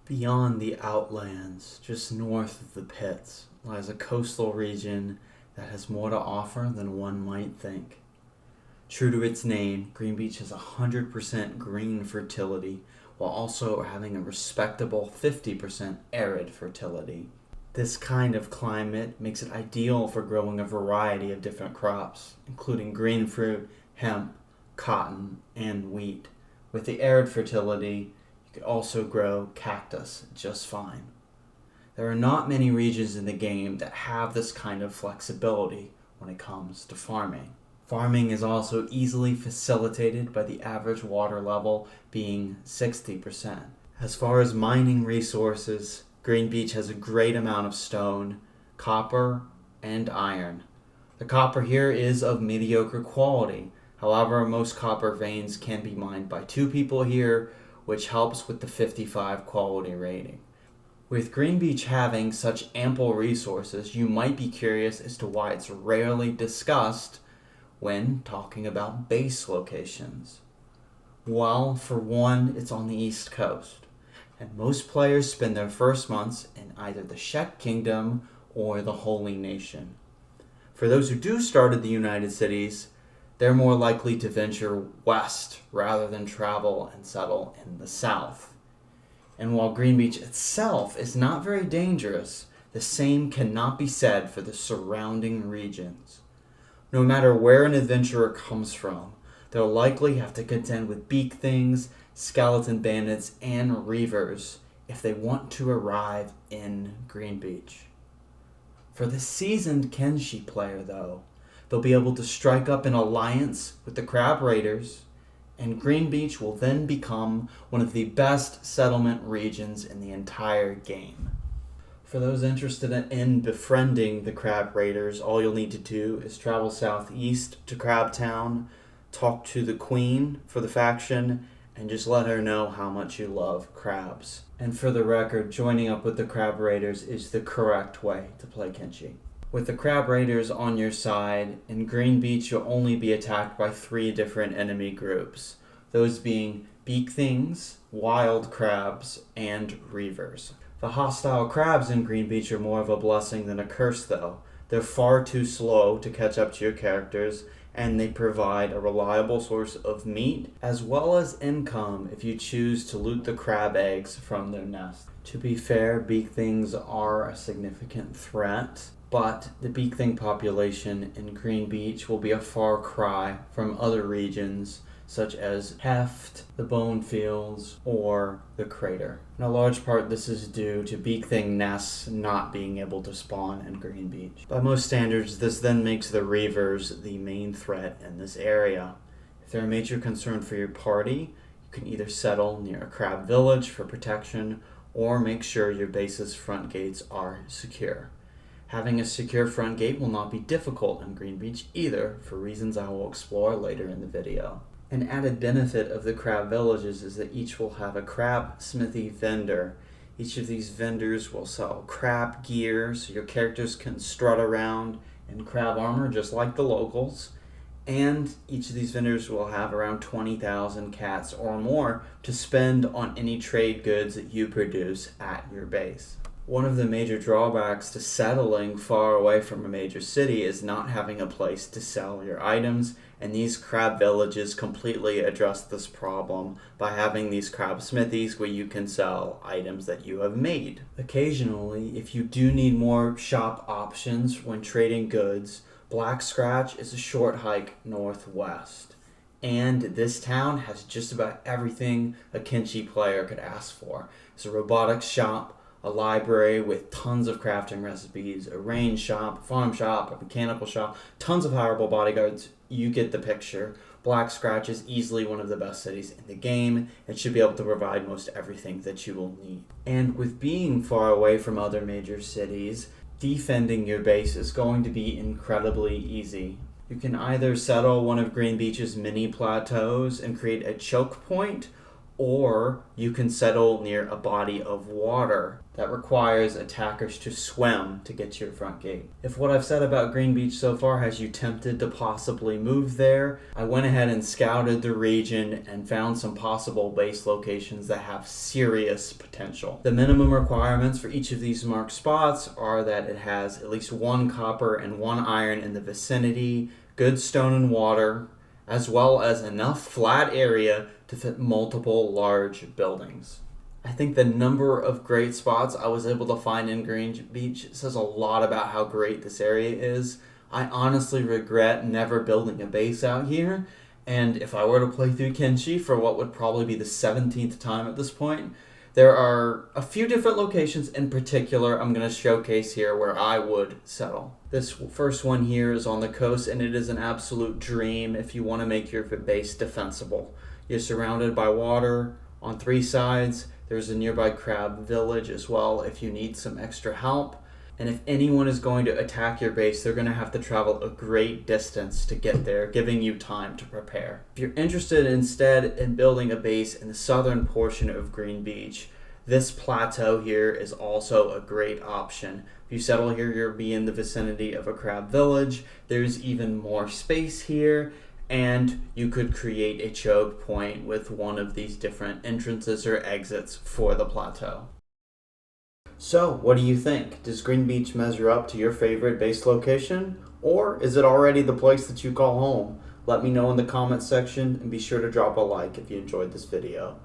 Beyond the outlands, just north of the pits, lies a coastal region that has more to offer than one might think. True to its name, Greenbeach has 100% green fertility, while also having a respectable 50% arid fertility. This kind of climate makes it ideal for growing a variety of different crops, including green fruit, hemp, cotton, and wheat. With the arid fertility, you could also grow cactus just fine. There are not many regions in the game that have this kind of flexibility when it comes to farming. Farming is also easily facilitated by the average water level being 60%. As far as mining resources, Greenbeach has a great amount of stone, copper, and iron. The copper here is of mediocre quality. However, most copper veins can be mined by 2 people here, which helps with the 55 quality rating. With Greenbeach having such ample resources, you might be curious as to why it's rarely discussed when talking about base locations. Well, for one, it's on the East Coast, and most players spend their first months in either the Czech Kingdom or the Holy Nation. For those who do start at the United Cities, they're more likely to venture west rather than travel and settle in the south. And while Greenbeach itself is not very dangerous, the same cannot be said for the surrounding regions. No matter where an adventurer comes from, they'll likely have to contend with beak things, skeleton bandits, and reavers if they want to arrive in Greenbeach. For the seasoned Kenshi player, though, they'll be able to strike up an alliance with the Crab Raiders, and Greenbeach will then become one of the best settlement regions in the entire game. For those interested in befriending the Crab Raiders, all you'll need to do is travel southeast to Crabtown, talk to the Queen for the faction, and just let her know how much you love crabs. And for the record, joining up with the Crab Raiders is the correct way to play Kenshi. With the Crab Raiders on your side, in Greenbeach you'll only be attacked by 3 different enemy groups, those being beak things, wild crabs, and reavers. The hostile crabs in Greenbeach are more of a blessing than a curse, though. They're far too slow to catch up to your characters, and they provide a reliable source of meat as well as income if you choose to loot the crab eggs from their nest. To be fair, beak things are a significant threat, but the beak thing population in Greenbeach will be a far cry from other regions such as Heft, the Bone Fields, or the Crater. In a large part, this is due to beak thing nests not being able to spawn in Greenbeach. By most standards, this then makes the reavers the main threat in this area. If they're a major concern for your party, you can either settle near a crab village for protection, or make sure your base's front gates are secure. Having a secure front gate will not be difficult in Greenbeach either, for reasons I will explore later in the video. An added benefit of the crab villages is that each will have a crab smithy vendor. Each of these vendors will sell crab gear so your characters can strut around in crab armor just like the locals. And each of these vendors will have around 20,000 cats or more to spend on any trade goods that you produce at your base. One of the major drawbacks to settling far away from a major city is not having a place to sell your items, and these crab villages completely address this problem by having these crab smithies where you can sell items that you have made. Occasionally, if you do need more shop options when trading goods, Black Scratch is a short hike northwest. And this town has just about everything a Kenshi player could ask for. It's a robotics shop, a library with tons of crafting recipes, a range shop, a farm shop, a mechanical shop, tons of hireable bodyguards. You get the picture. Black Scratch is easily one of the best cities in the game and should be able to provide most everything that you will need. And with being far away from other major cities, defending your base is going to be incredibly easy. You can either settle one of Greenbeach's mini plateaus and create a choke point, or you can settle near a body of water that requires attackers to swim to get to your front gate. If what I've said about Greenbeach so far has you tempted to possibly move there, I went ahead and scouted the region and found some possible base locations that have serious potential. The minimum requirements for each of these marked spots are that it has at least 1 copper and 1 iron in the vicinity, good stone and water, as well as enough flat area to fit multiple large buildings. I think the number of great spots I was able to find in Greenbeach says a lot about how great this area is. I honestly regret never building a base out here, and if I were to play through Kenshi for what would probably be the 17th time at this point, there are a few different locations in particular I'm going to showcase here where I would settle. This first one here is on the coast, and it is an absolute dream if you want to make your base defensible. You're surrounded by water on 3 sides. There's a nearby crab village as well if you need some extra help. And if anyone is going to attack your base, they're going to have to travel a great distance to get there, giving you time to prepare. If you're interested instead in building a base in the southern portion of Greenbeach, this plateau here is also a great option. If you settle here, you'll be in the vicinity of a crab village. There's even more space here, and you could create a choke point with one of these different entrances or exits for the plateau. So, what do you think? Does Greenbeach measure up to your favorite base location? Or is it already the place that you call home? Let me know in the comments section, and be sure to drop a like if you enjoyed this video.